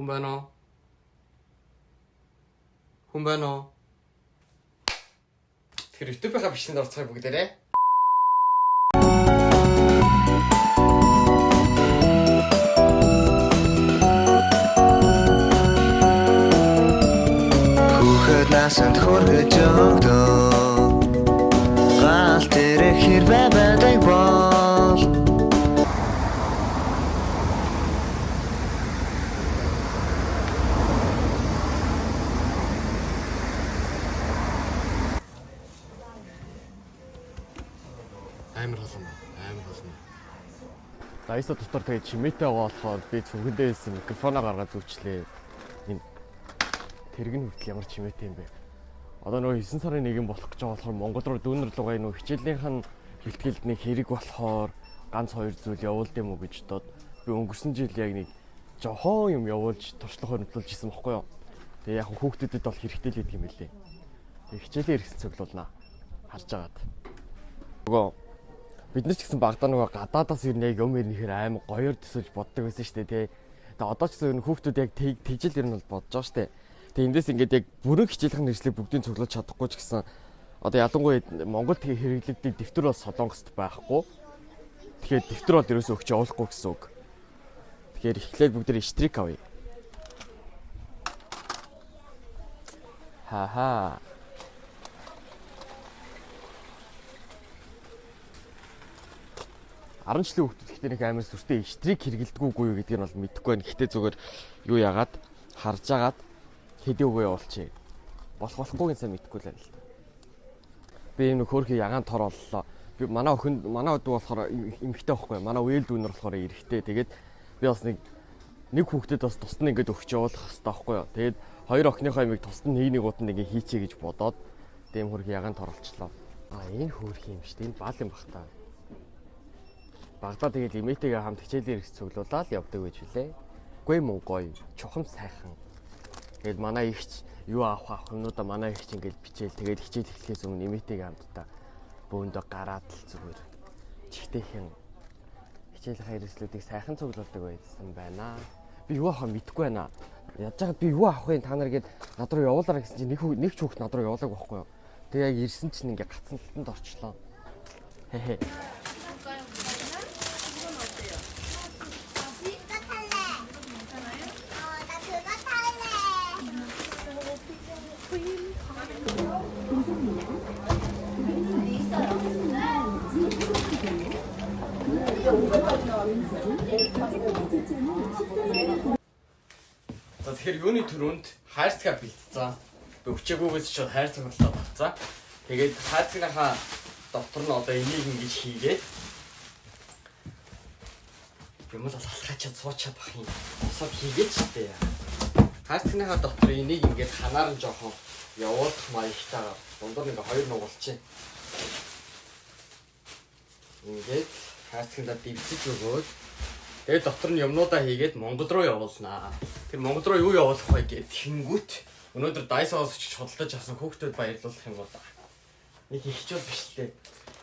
Хүн байна уу? Хүн байна уу? Тэгэхээр YouTube-ийнхаа бичлэгэнд орцгоё бүгдээрээ. Хүүхэд насанд хүргэж өгдөө гал дээр хэрвээ байдаг бол Амар холон. Дайсо дотор тэгээ чимээтэй байгаа болохоор би цүнхэндээ хэлсэн микрофоноо гаргаад зүвчлээ. Энэ тэрэг нь хүртэл ямар чимээтэй юм бэ? Одоо нөгөө 9 сарын 1 болох гэж байгаа болохоор Монгол руу дүүнер лугаа нөгөө хичээлийнх нь бэлтгэлд нэг хэрэг болохоор ганц хоёр зүйл явуулд юм уу гэж бодоод би өнгөрсөн жил яг нэг жохон юм явуулж туршлага хөндлөж исэн бохгүй юу. Тэгээ яг хүүхдүүдэд бол хэрэгтэй л гэдэг юм билээ. Тэгээ хичээлийн хэрэгсэн цуглуулнаа харж агаад. Нөгөө бид нар ч гэсэн багтаа нөгөө гадаадаас ер нь яг юм ирнэхээр аим гоёор төсөлж боддог байсан шүү дээ тий. Тэгээ одоо ч гэсэн хүүхдүүд яг тэгжэл ер нь бол бодож байгаа шүү дээ. Тэгээ эндээс ингээд яг бүрэн хичээлхэн хэрэгслийг бүгдийг цуглуулж чадахгүй ч гэсэн одоо ялангуяа Монголд хэрэглэгддэг дэвтэр бол Солонгост байхгүй. Тэгэхээр дэвтэр бол ерөөсөө өгч явуулахгүй гэсэн үг. Тэгэхээр эхлээд бүгд штрик авъя. Хаа. 10 жилийн хүүхдүүд ихтэй нэг амар сүртэй штрик хэрэгэлдэггүй юу гэдгийг нь бол мэдэхгүй байна. Гэхдээ зүгээр юу яагаад харж агаад хэдий үгүй явуулчих. Болохгүйг нь сайн мэдэхгүй л байна л да. Би энэ хөөрхий ягаан тор боллоо. Би манай охин манай өдөө болохоор эмэгтэй байхгүй. Манай үеэл дүүнэр болохоор эрэгтэй. Тэгээд би бас нэг хүүхдэд бас тусад нь ингэж өгч явуулах хэрэгтэй байхгүй юу. Тэгээд хоёр охиныхоо ямиг тусад нь нэг удаа ингэ хийчихье гэж бодоод тийм хөөрхий ягаан тор болчлоо. Энэ хөөрхий юм шүү дээ. Энэ баал юм бах та. Багтаа тэгээд имэтэйгээ хамт хичээлийн хэрэгс цуглуулаад явдаг байж үлээ. Гүй мөн гоё, чухам сайхан. Тэгээд манай ихч юу авах юмнуудаа манай ихч ингээд бичээл тэгээд хичээл эхлэхээс өмнө имэтэйгээ хамтдаа бөөндөө гараад л зүгээр чихтэйхэн хичээлийн хэрэгслүүдийг сайхан цуглуулдаг байсан байна. Би юу авах мэдэхгүй байна. Ядж хаад би юу авах вэ та нар гээд над руу явуулаарай гэсэн чинь нэг ч хүүхд над руу явуулаагүй байхгүй юу. Тэгээд яг ирсэн чинь ингээд гацсан талтанд орчлоо. Хэ. За тэгэхээр юуны төрөнд хайрцаг бэлтцээ. Би өчөөгөөс ч хайрцаг болоод авцаа. Тэгээд хайрцагийнхаа доктор нь одоо энийг ингэж хийгээд юм л алхачаад суучаад бах юм. Босоод хийгээд ч дээ. Хайрцагийнхаа доктор энийг ингэж ханаар нь жоохон явуулах маягтайгаар дундуур ингээ хоёр нугалчих. Ингээд хайрцагнаа дивсэж өгөөд тэгээд доктор нь юмнуудаа хийгээд Монгол руу явуулнаа. Тэр Монгол руу юу явуулах вэ гэд тэнгүүт өнөөдөр Дайсоос ч хөдөлж авсан хүүхдүүд баярлуулах юм бол нэг ихчүүл биш лээ.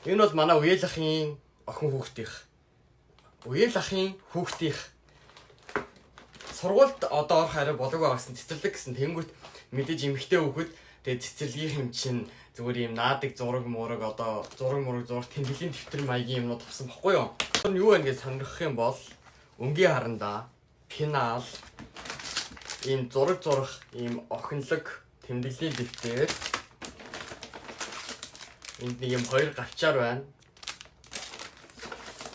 Энэ бол манай үеэл ахын охин хүүхдийнх. Үеэл ахын хүүхдийнх сургуульд одоо орох арай болог байгасан цэцэрлэг гэсэн тэнгүүт мэдээж эмхтэй хүүхэд тэгээд цэцэрлэгийн юм чинь зүгээр юм наадаг зураг мураг одоо зураг тэмдэглэлийн дэвтэр маягийн юмнууд авсан баггүй юу? Тэр юу вэ гэж сонирхох юм бол өнгийн харандаа пенал ийм зураг ийм охинлог тэмдэглэлийн дэвтэр энд нэг юм хоёр гавчаар байна.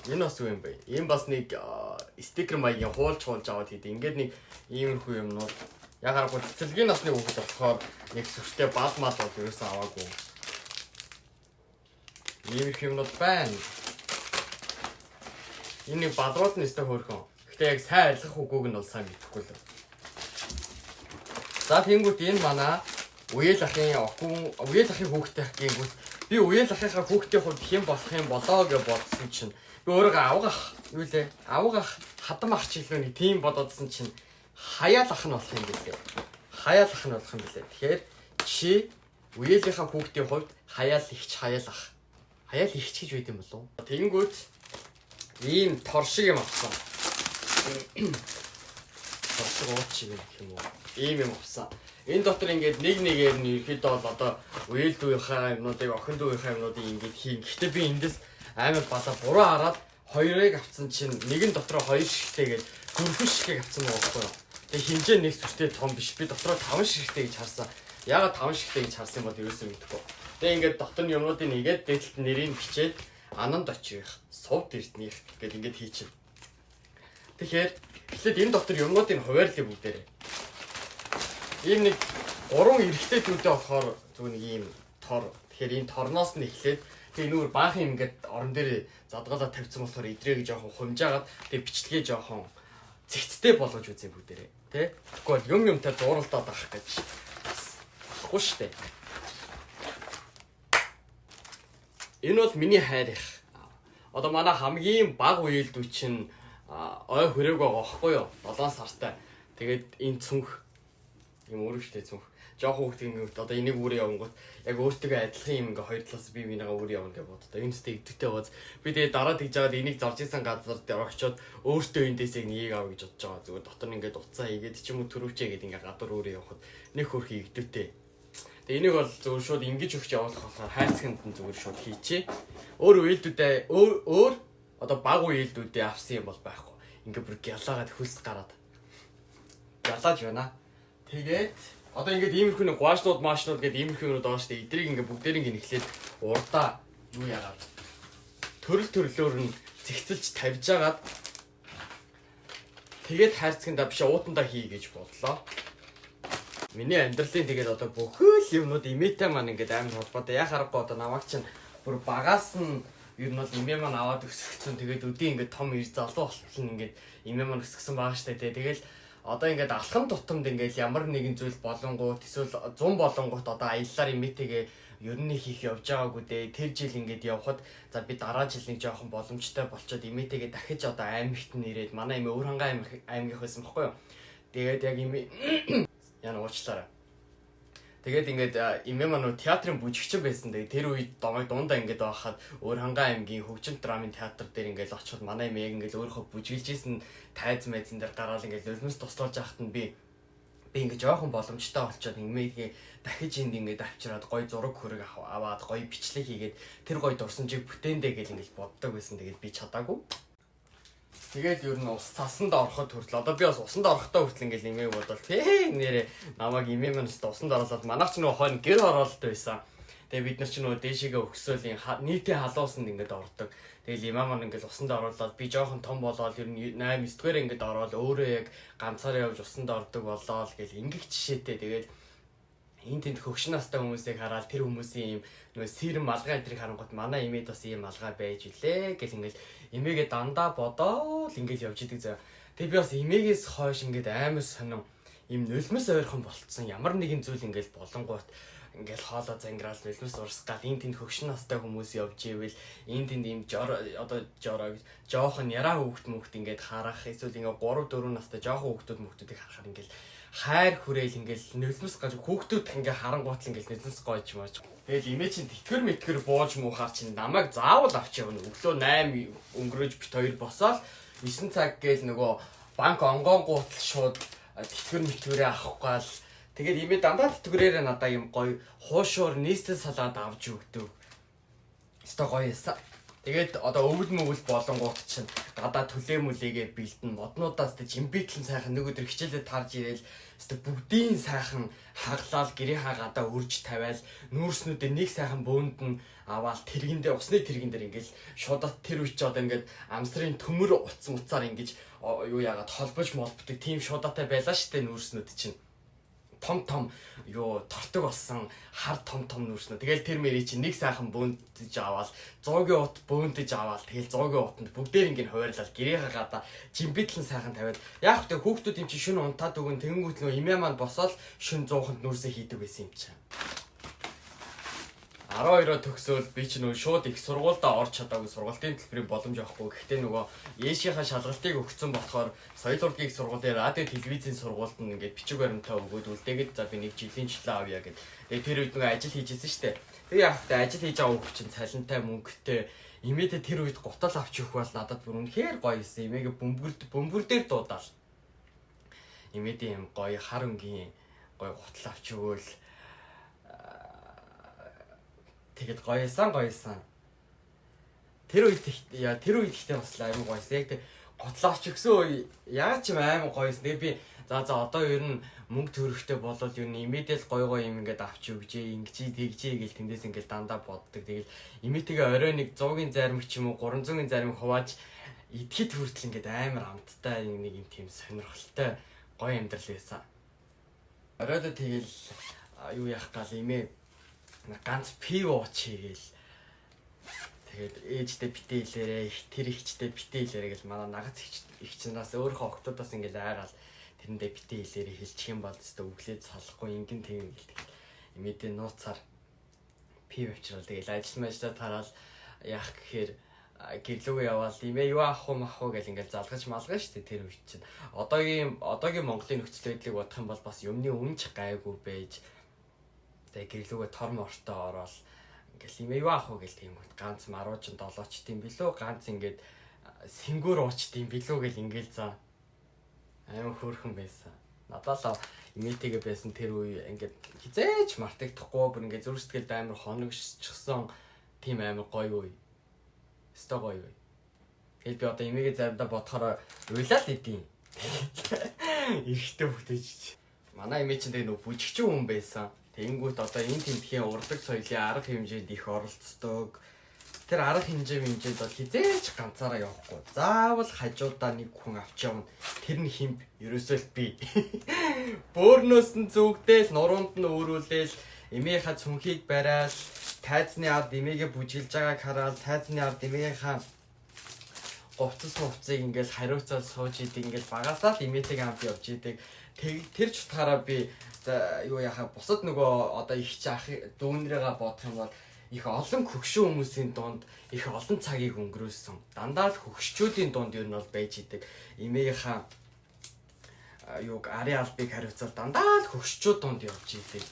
Энэ бас юу юм бэ? Ийм бас нэг стикер маягийн хуулж аваад хийдэг. Ингээд нэг иймэрхүү юмнууд яг харахгүй цэцэрлэгийн насны хүүхэд болохоор нэг сүртэй бал мал бол ерөөсөө аваагүй. Иймэрхүү юмнууд байна. Энэ нэг бадрууд нь өстой хөөрхөн. Гэхдээ яг сайн арилгах үгүйг нь бол сайн мэдэхгүй л. За тэнгуут энэ манай үеэл ахын хүүхдтэй гингүүт би үеэл ахынхаа хүүхдийн хувьд хэм болох юм болоо гэж бодсон чинь би өөрөө авгах хадам ах чиглэний тийм бодоодсэн чинь хаяал ах нь болох юм билээ. Тэгэхээр чи үеэлийнхаа хүүхдийн хувьд хаяал ах. Хаяал ихч гэж байд юм болов. Тэнгүүт ийм тор шиг юм авсан. Цогшиг уучиг гэх юм уу. Ийм юм авсан. Энэ дотор ингээд нэг нэгээр нь ерөөдөө бол одоо үеэл дүүийнхаа юмнуудыг охин дүүийнхаа юмнуудыг ингээд хийн. Гэхдээ би эндээс амар балаа буруу хараад хоёрыг авсан чинь нэгэн дотроо хоёр шигтэй гээд дөрвөн шигтэй авсан байхгүй юу. Тэгээ хинжээ нэг сүртэй том биш. Би дотроо 5 шигтэй гэж харсан. Яагаад 5 шигтэй гэж харсан юм бол ерөөсөө мэдэхгүй. Тэгээ ингээд дотор нь юмнуудыг нэгээд дээдлэлт нэрийг бичээд ананд очих, сувд эрднийх гээд ингээд хийчихв. Тэгэхээр эхлээд энэ дотор юмнуудыг хуваарлаа бүгдээрээ. Ийм нэг 3 эрэгтэй дүүтэй болохоор зүгээр нэг ийм тор. Тэгэхээр энэ торноос нь эхлээд тэгээ нүүр баахан ингээд орон дээр задгалаа тавьсан болохоор идрээ жоохон хумжаагаад тэгээ бичлэгээ жоохон зэгцтэй болгож үзье бүгдээрээ. Тэ? Тэгэхгүй бол юмтай дууралтаад авах гэж. Ахгүй штэ. Энэ бол миний хайр их. Одоо манай хамгийн бага үеэл дүү чинь ой хүрээг байгаа байхгүй юу? 7 сартай. Тэгээд энэ цүнх юм өөрөвчтэй цүнх. Жохон хүүхдийн ингээд одоо энийг үүрээ явангууд яг өөртөө адилхан юм ингээ хоёр талаас би минийгаа үүрээ явна гэж боддоо. Энэ сте идэвхтэй бааз. Би тэгээ дараа тэгж жагаад энийг зарж исэн газар дээр очиод өөртөө эндээс яг нэг аав гэж бодож байгаа. Зүгээр дотор нь ингээд уцаа хийгээд ч юм уу төрөвчээ гэдэг ингээ гадуур үүрээ явахад нэг хөрхи идэвхтэй. Тэгээ энийг бол зөвхөн шууд ингэж өгч явуулах болохоор хайрцагт нь зүгээр шууд хийчээ. Өөр үеэлдүүдээ өөр одоо баг үеэлдүүдээ авсан юм бол байхгүй. Ингээ бүр гялаагаад хөлс гараад. Гялааж байна. Тэгээд одоо ингээд иймэрхүү нэг гуаашнууд маашнууд гэдэг иймэрхүү юмуд байгаа шүү дээ. Эдрийг ингээд бүгдээрийг нэхлээд урдаа юу яагаад төрөлөөр нь зэгцэлж тавьж агаад тэгээд хайрцагтаа биш уутандаа хий гэж бодлоо. Миний амьдралын тэгээд одоо бүхэл юмнууд имээтэй маань ингээд амар холбоотой. Яг харахгүй одоо намайг чинь бүр багаас нь ер нь бол имээ маань аваад өсгсөн. Тэгээд өдөө ингээд том ир залуу болчихсон ингээд имээ маань өсгсөн байгаа шүү дээ. Тэгэл одоо ингээд алхам тутамд ингээд ямар нэгэн зүйл болонгууд эсвэл 100 болонгууд одоо аяллаар имээтэйгээ ер нь хийх явж байгаагүй дээ. Тэр жил ингээд явхад за би дараа жил нэг жоохон боломжтой болчоод имээтэйгээ дахиж одоо аймагт нь ирээд манай имээ Өвөрхангай аймгийнх байсан байхгүй юу. Тэгээд яг имээ яна уучлаарай. Тэгээд ингээд имээ маань театрын бүжигчин байсан. Тэгээд тэр үед домой дундаа ингээд байхад Өвөрхангай аймгийн хөгжим драмын театр дээр ингээд очиход манай имээ яг ингээд өөрөө бүжиглж исэн тайз майзан дээр гараад ингээд нулимс туслуулж яхад нь би ингээд жоохон боломжтой болчоод имээгээ дахиж энд ингээд авчираад гой зураг хөрөг аваад гой бичлэг хийгээд тэр гой дурсамжийг бүтээндэ гэж ингээд боддог байсан. Тэгээд би чадаагүй. Тэгээд ер нь ус цасанд ороход хүртэл одоо би бас усанд орохдоо хүртэл ингээл имээг бодвол нэрээ намайг имээ маань усанд оруулаад манайх ч нөгөө хойно гэр оролт байсан. Тэгээд бид нар ч нөгөө дээшээгээ өгсөөл нийтийн халуусанд ингээд ордог. Тэгэл имаа маань ингээд усанд оруулаад би жоохон том болоод ер нь 8 9-р ингээд ороод өөрөө яг ганцаараа явж усанд ордог болоо л гэл ингээд жишээтэй. Тэгээд энэ тэнд хөгшин настай хүмүүсийг хараад тэр хүмүүсийн юм нөгөө сэрэн малгай энтрийг харангуут манай имээд бас ийм малгай байж үлээ гэл ингээд имээгээ дандаа бодоол ингээд явж идэг заа. Тэгээ би бас имээгээс хойш ингээд амар сонирм ийм нулимс ойрхон болцсон ямар нэгэн зүйл ингээд болонгууд ингээд хоолоо зангираал нулимс урсгаал энэ тэнд хөгшин настай хүмүүс явж ивэл энэ тэнд ийм жороо жоохон яраа хүүхд ингээд харах эсвэл ингээд 3 4 настай жоохон хүүхдүүдийг харахаар ингээд хайр хүрээл ингээл нулимс гаж хүүхдүүд ингээ харангуутл ингээл нулимс гойж мааж. Тэгэл имээ чин тэтгэр бууж муухаар чин намайг заавал авч явна. Өглөө 8 өнгөрөөж бит 2 босоод 9 цаг гээл нөгөө банк онгонгуутл шууд тэтгэрээ авахгүй л тэгээд имээ дандаа тэтгэрээрээ надаа юм гоё хуушуур нийслэл салаад авч өгдөг. Өстой гоё ясаа. Тэгээд одоо өвөл мөвөл болонгууд чинь гадаа төлөөмөлийгээ бэлдэн моднуудаас тэ жимбитлэн сайхан нэг өдөр хичээлээ тарж ирээл өстой бүгдийн сайхан хаглаал гэрийнхаа гадаа үрж тавиал нүүрснүүдээ нэг сайхан бөөнд нь аваал тэргэндээ усны тэргэн дээр ингээл шуудат тэр үуч одоо ингээд амсрын төмөр уцаар ингэж юу яагаад холбож молбдог тийм шуудатай байлаа штэ нүүрснүүд чинь том юу тортог болсон хар том нүүрснэ. Тэгэл тэр мэрий чи нэг сайхан бөөндж аваад 100-ийн ут бөөндж аваад тэгэл 100-ийн утанд бүгдээр ингэ хуваарлал гэрийнхаа гадаа жимбитлэн сайхан тавиад яг хөтэ хүүхдүүд юм чи шүн унтаад өгөн тэнгүүт нөө имээ маань босоод шүн 100-нд нүүрсээ хийдэг байсан юм чи. 12-оо төгсөөл би ч нөгөө шууд их сургуультай орч чадаагүй сургалтын төлбөрийн боломж авахгүй. Гэхдээ нөгөө ээшийнхаа шалгалтыг өгсөн болохоор соёл урлагийн сургуулийн радио телевизийн сургуульд нь ингээд бичиг баримтаа өгөөд үлдээгээд за би нэг жилийн жилээ авъя гэд. Тэгээ тэр үед нөгөө ажил хийжсэн шүү дээ. Тэгээ яг та ажил хийж байгаа хүүхд чинь цалинтай мөнгөтэй имээдээ тэр үед гутал авч өгөх бол надад бүр үнэхээр гоё юмсэн. Имээгээ бөмбөр дээр дуудаал. имэдийн юм гоё хар өнгийн гоё гутал авч өгөөл тэгэд гоёсан. Тэр үед ихтэй бас аймаг гоёсэн. Яг тэг готлоо авч өгсөн үе яг ч юм аймаг гоёсэн. Тэгээ би за одоо ер нь мөнгө төрөхтэй болол ер нь имэдэл гоё юм ингээд авч өгжээ, ингэжээ, тэгжээ гэл тэндээс ингээд дандаа боддог. Тэгэл имэтэйгээ орой нэг 100-ын зармиг ч юм уу 300-ын зармиг хувааж идэхэд хүртэл ингээд амар амттай нэг юм тийм сонирхолтой гоё амьдрал байсан. Оройдоо тэгэл юу яах гал имээ ганц пив ууч хийгээл тэгээд ээжтэй битээ хэлээрээ тэр ихчтэй битээ хэлээрээ гэл манай нагац ихчнаас өөрийнхөө октодоос ингээл айгаал тэрэндээ битээ хэлээрээ хэлчих юм бол өстө өглөөд салахгүй ингэн тийм гэлдэг. Имэдээ нууцаар пив авчрал тэгэл ажил тараал яах гэхээр гэрлүүгээ яваал имээ юу авах уу гэл ингээл залгаж малгаа штэ тэр үе чинь. Одоогийн Монголын нөхцөл байдлыг бодох юм бол бас юмны үнж гайгүй байж тэгээ гэрлүүгээ торм ортой ороод ингээл имээ юу авах уу гэл тийм ганц марууч 7ч тийм билүү ганц ингээд сэнгүүр ууч тийм билүү гэл ингээл за аймаг хөөрхөн байсан. Надад л имээтэйгээ байсан тэр үе ингээд хизээч мартагдахгүй бүр ингээд зүрх сэтгэлд амар хоногчсон тийм амар гоё үе. Өстой гоё үе. Тэгэл би одоо имээгээ заримдаа бодохоор уйлаа л идэв. Эрэхтэй бүтэжч. Манай имээ чинь тэгээ нөө бүжигчин хүн байсан. Тэнгүүт одоо энэ тэмдгийн урдаг соёлын арга хэмжээнд их оролцдог. Тэр арга хэмжээнд бол хизээч ганцаараа явахгүй. Заавал хажуудаа нэг хүн авч явна. Тэр нь химб ерөөсөө л би. Бөөрнөөс нь зүгдээл, нуруунд нь өөрүүлээл, эмээхаа цүнхийг бараал, тайзны ард эмээгээ бүжиглж байгааг хараад, тайзны ард эмээгийнхаа говцыг ингээл хариуцаад сууж идэг ингээл багасаа л эмээтэйг хамт явж идэг. Тэр ч утгаараа би юу яхаа бусад нөгөө одоо их ах дүүнрээгээ бодох юм бол их олон хөгшин хүмүүсийн дунд их олон цагийг өнгөрөөсөн. Дандаа л хөгшчүүдийн дунд юу нь бол байж идэг. Эмээгийнхаа юуг ари албыг хариуцаад дандаа л хөгшчүүд дунд явж идэг.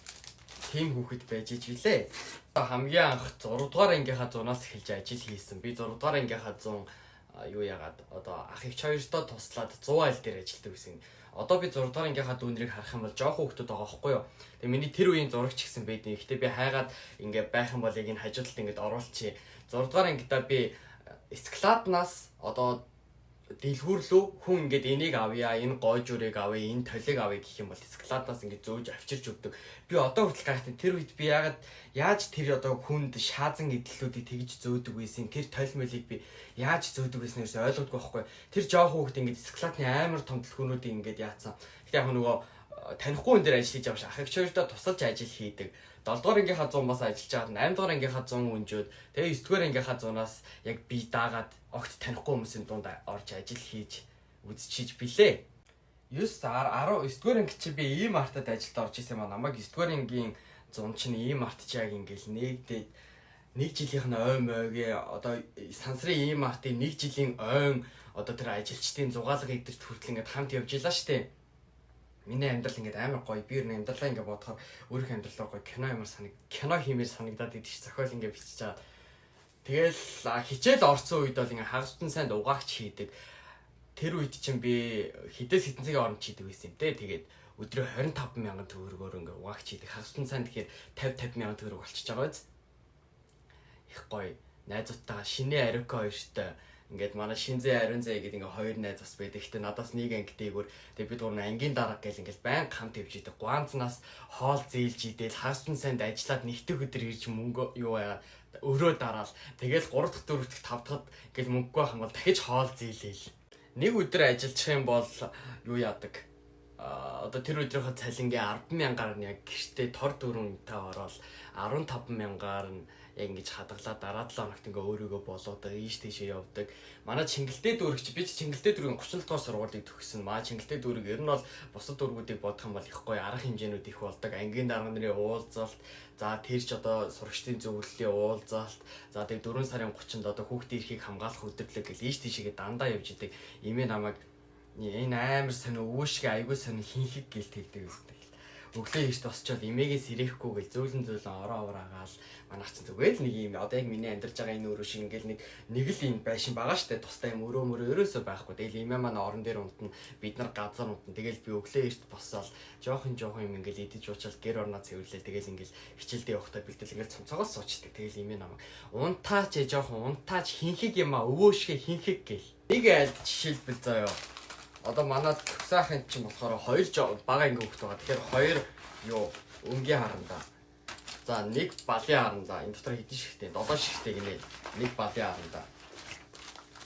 Тим хүүхэд байж иж билээ. Хамгийн анх 6 дугаар ангийнхаа 100-аас эхэлж ажил хийсэн. Би 6 дугаар ангийнхаа 100 юу яагаад одоо ах эгч хоёртоо туслаад 100 айл дээр ажилладаг байсан. Одоо би 6 дугаар ангийнхаа дүүнрийг харах юм бол жоохон хүүхдүүд байгаа байхгүй юу. Тэгээ миний тэр үеийн зурагч гэсэн байдیں۔ Гэхдээ би хайгаад ингээд байх юм бол яг энэ хажуудалд ингээд оруулчих. 6 дугаар ангидаа би складнаас одоо дэлгүүрлөө хүн ингээд энийг авъя, энэ гой жүрэг авъя, энэ толиг авъя гэх юм бол складнаас ингээд зөөж авчирч өгдөг. Би одоо хүртэл гайхдаг. Тэр үед би яаж тэр одоо хүнд шаазан эдлүүдийг тэгж зөөдөг байсан. Тэр толимолыг би яаж зөөдөг байснаа ерөөсөй ойлгодгүй байхгүй. Тэр жоох хүүхэд ингээд складны амар том дэлгүүрүүдийг ингээд яатсан. Гэтэ яг нөгөө танихгүй хүн дээр ажиллаж явж ах эгч хоёртоо тусалж ажил хийдэг. 7 дугаар ангийнхаа 100 бас ажиллаж байгаа. 8 дугаар ангийнхаа 100 өнжөөд тэгээ 9 дугаар ангийнхаа 100-аас яг би даагаад огт танихгүй хүмүүсийн дунд орж ажил хийж үзчихэж билээ. 9 дугаар анги чи би ийм артад ажилд орж исэн юм аа. Намайг 9 дугаар ангийн 100 чинь ийм арт чааг ингээл нэгдээд нэг жилийнх нь ой мойгээ одоо сансрын ийм артын нэг жилийн ойн одоо тэр ажилчдын зугаалга идэрт хүртэл ингээд хамт явж илаа штэ. Миний амьдрал ингээд амар гоё. Би ер нь амьдралаа ингээд бодохоор өөрийнхөө амьдралаа гоё кино хиймээр санагдаад идэж зохиол ингээд бичиж чаад. Тэгэл хичээл орцсон үед бол ингээд хагасдан санд угаагч хийдэг. Тэр үед чинь би хідээс хэдэн цагийн оронд хийдэг байсан юм те. Тэгээд өдрөө 25,000 төгрөгөөр ингээд угаагч хийдэг. Хагасдан санд тэгэхээр 50,000 төгрөг болчихж байгаа биз. Их гоё. Найзуудтайгаа шинэ ариука хоёртой ингээд манай Шинзэ Ариунзэ гэдэг ингээ хоёр найз бас байдаг. Гэтэ надаас нэг анги дээгүүр тэгээ бид гурав ангийн дарга гэл ингээл байн хамт явж идэг. Гуанцнаас хоол зээлж идэл хагасдан санд ажиллаад нэгдэх өдөр ирж мөнгө юу яа өрөө дараал. Тэгэл 3 дахь 4 дахь 5 дахьд ингээл мөнгөгүй байх юм бол дахиж хоол зээлээл. Нэг өдөр ажиллах юм бол юу яадаг. Одоо тэр өдрийнхөө цалингийн 10,000-аар нь яг гэртээ тор дөрөнтэй ороод 15,000-аар нь яг ингэж хадгалаад дараа 7 хоногт ингээ өөрийгөө болоод ийш тийшээ явдаг. Манай Чингэлтэй дүүрэгч би Чингэлтэй дүүргийн 30 дугаар сургуулийг төгссөн. Маа Чингэлтэй дүүрэг ер нь бол бусад дүүргүүдийг бодох юм бол их гоё арга хэмжээнүүд их болдог. Ангийн дарга нарын уулзалт, за тэр ч одоо сурагчдын зөвлөлийн уулзалт, за тэг 4 сарын 30-нд одоо хүүхдийн эрхийг хамгаалах өдөрлөг гэл ийш тийшээгээ дандаа явж идэг. Имээ намайг энэ амар сонио өвөшг айгуу сонио хинхэг гэлт хэлдэг байсан. өглөө ийш босчоод эмээгээс ирэхгүй гэж зөөлөн ороо аваагаал манайх чинь зүгээр л нэг юм одоо яг миний амьдарч байгаа энэ өрөө шиг ингээл нэг л юм байшин байгаа штэ тустай юм өрөө ерөөсөө байхгүй. Тэгэл эмээ манай орон дээр унтна бид нар газар унтна. Тэгэл би өглөө ийш босоод жоохон юм ингээл идэж уучаал гэр орноо цэвэрлээл тэгэл ингээл хичээлдээ явахдаа бэлтэл ингээл цонцогоос суучдаг. Тэгэл эмээ намайг унтаач жоохон унтаач хинхэг юм а өвөөшгөө хинхэг гэл. Нэг айлт жишээлбэл заяа. Одоо манай сайхан чинь болохоор 2 бага ингээ хөвгт байгаа. Тэгэхээр 2 юу өнгийн харандаа. За нэг балын харандаа. Энэ дотор хэдэн шигтэй? 7 шигтэй гинэ. Нэг балын харандаа.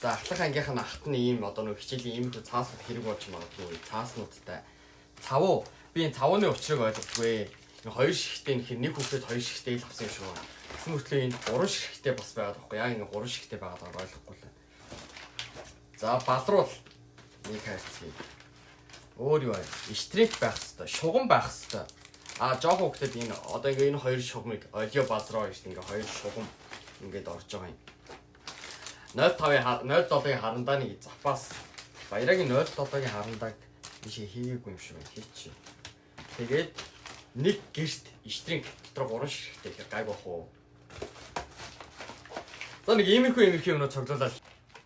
За ахлах ангийнх нь ахт нь ийм одоо нэг хичээлийн ийм их цааснууд хэрэг болж магадгүй. Цааснуудтай. Цавуу. Би энэ цавууны учрыг ойлгохгүй. Энэ 2 шигтэй нөхөр нэг хөвгөд 2 шигтэй л авсан юм шиг байна. Гэсэн мөртлөө энэ 3 шигтэй бас байгаад байхгүй. Яг энэ 3 шигтэй байгаад ойлгохгүй л. За балруул нэг хайрцгийг. Өөр юу вэ? Штрик байх хэвээр, шугам байх хэвээр. Жоохон хөлтөд энэ одоо ингээ энэ 2 шугамыг олио базроо гэж ингээ 2 шугам ингээд орж байгаа юм. 0.7-ийн харандааны запас. Баярагийн 0.7-ийн харандааг ийшээ хийгээгүй юм шиг байна. Хийчих. Тэгээд нэг гэрт штрик дотор 3 ширхтэй их гайг бах уу. За нэг иймэрхүү юмнууд цоглуулаад.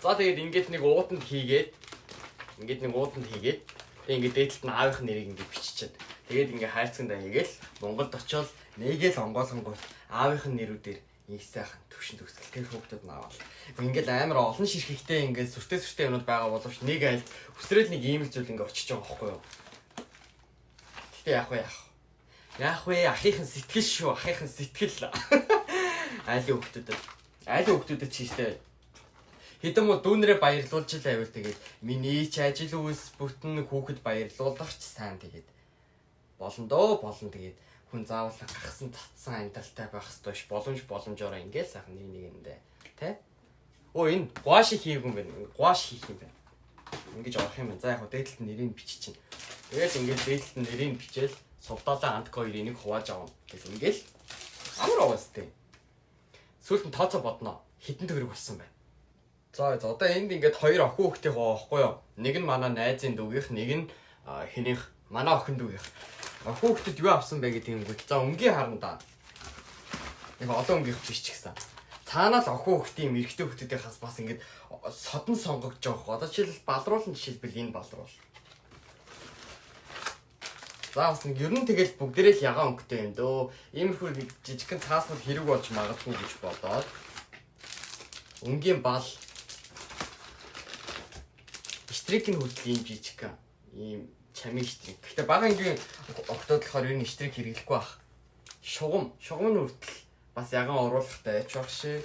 За тэгээд ингээд нэг ууданд хийгээд тэгээд тэг ингээд дээдлэлт нь аавынх нэрийг ингээд биччихээн. Тэгээд ингээд хайрцагтаа хийгээл Монголд очиод нэгээл онгойлгонгууд аавынх нь нэрүүдээр их сайхан төвшин төгсгөл тэр хүүхдүүд нь аваад. Ингээд амар олон ширхэгтэй ингээд сүртэй юмуд байгаа боловч нэг айл хүсрэл нэг ийм л зүйл ингээд очиж байгаа байхгүй юу. Гэтэ яах вэ? Ахийнхан сэтгэл шүү. Ахийнхан сэтгэл. Айлын хүүхдүүдэд чийштэй. Хэдэн муу дүүнэрээ баярлуулж л байвал тэгээд миний ч ажил үйлс бүтэн хүүхэд баярлуулах ч сайн тэгээд болно тэгээд хүн заавал гаргасан татсан амьдралтай байх ёстой ш боломжоор ингээл сайхан нэгэндээ тэ энэ гуаш хийх юм байна. Гуаш хийх юм байна. Ингэж орох юм байна. За яг дээдлэлт нэрийг бичиж чинь. Тэгээд ингээд дээдлэлт нэрийг бичээл сувдаалаа антко 2-ыг хувааж авна гэх ингээл амар аваастай. Сүүлд нь тооцоо бодноо. Хэдэн төгрөг болсон байна. За одоо энд ингээд 2 охин хүүхдээ байгаа байхгүй юу? Нэг нь манай найзын дүүгийнх, нэг нь хэнийх манай охин дүүгийнх. Охин хүүхдэд юу авсан бэ гэдэг юм гээд. За өнгийн харандаа. Яг одоо өнгийнх биш ч гэсэн. Цаанаа л охин хүүхдийн эрэгтэй хүүхдүүдийнхээс бас ингээд содон сонгогдож байгаа. Одоо жишээл балруулан жишээлбэл энэ балруул. За бас нэг ер нь тэгэл бүгдээрээ л ягаан өнгөтэй юм дөө. Иймэрхүү нэг жижигхэн цааснууд хэрэг болж магадгүй гэж бодоод өнгийн бал штрикийн хүртэл ийм жижиг ийм чамын штрик. Гэхдээ бага ангийн октод болохоор ер нь штрик хэрэглэхгүй байх. Шугам нь хүртэл бас ягаан оруулахтай ч баг шиг.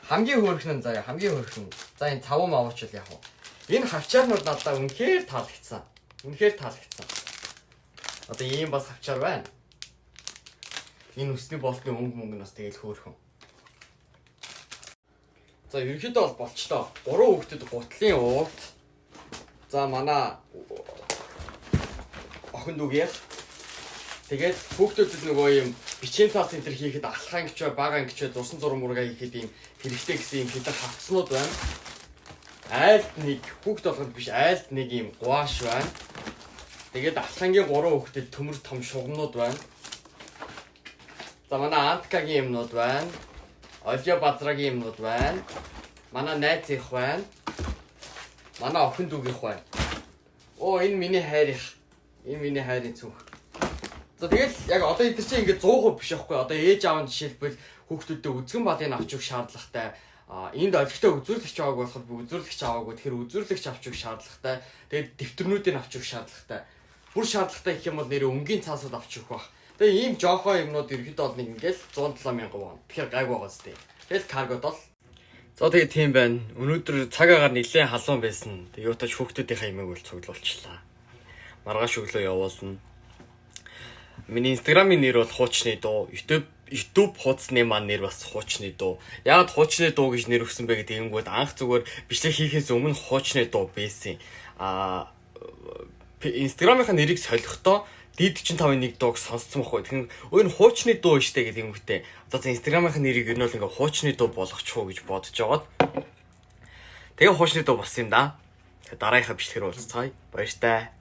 Хамгийн хөөрхөн нь заяа хамгийн хөөрхөн. За энэ цавуу мавууч л яг уу. Энэ хавчаарнууд надад үнэхээр таалагдсан. Одоо ийм бас хавчаар байна. Энэ өсний болтны мөнгө нас тэгэл хөөрхөн. За ерөнхийдөө бол болчлоо. 3 хүүхдэд гутлын уугт. За манай охин дүүгээр. Тэгээд хүүхдүүдэд нөгөө юм бичгийн цаас энэ төр хийхэд алхах ангич бага ангич зурсан зураг мургаа хийхэд юм хэрэгтэй гэсэн юм хэдэн хавцнууд байна. Айлд нэг хүүхд болгонд биш айлд нэг юм гуаш байна. Тэгээд алхангийн 3 хүүхдэд төмөр том шугамнууд байна. За манай антикагийн юмнууд байна. Олио базрагийн юмнууд байна. Манай найз их байна. Манай охин дүүгийнх байна. Энэ миний хайрынх. Энэ миний хайрын цүнх. За тэгэл яг одоо энэ чинь ингээд 100% биш байхгүй. Одоо ээж аав нь жишээлбэл хүүхдүүдэд үзгэн балыг авч өгөх шаардлагатай. Энд олигтой үзүүлэгч аваагүй болохоор би үзүүлэгч аваагүй. Тэгэхээр үзүүлэгч авч өгөх шаардлагатай. Тэгээд дэвтэрнүүдийг авч өгөх шаардлагатай. Бүр шаардлагатай гэх юм бол нэр өнгийн цаасууд авч өгөх бах. Тэгээ ийм жоохоо юмнууд ерөөдөө бол нэг ингээл 107,000 вон. Тэгэхээр гайг байгаа зү. Тэгэл каргод бол. За тэгээ тийм байна. Өнөөдөр цаг агаар нэлээд халуун байсан. Тэгээ юутаж хүүхдүүдийнхээ имийг бол цуглуулчлаа. Маргааш өглөө явуулна. Миний инстаграмын нэр бол хуучны дуу. YouTube хуудасны маань нэр бас хуучны дуу. Яагаад хуучны дуу гэж нэр өгсөн бэ гэдэг юмгууд анх зүгээр бичлэг хийхээс өмнө хуучны дуу байсан. Инстаграмынхаа нэрийг солихдоо D45-1 дууг сонсцсон байхгүй. Тэгэхээр өөр нь хуучны дуу штэ гэдэг юм хтэй. За инстаграмынхаа нэрийг ер нь бол ингээ хуучны дуу болгочихоо гэж бодож байгаад. Тэгээ хуучны дуу болсон юм да. Дараагийнхаа бичлэгээр уулзцгаая. Баяртай.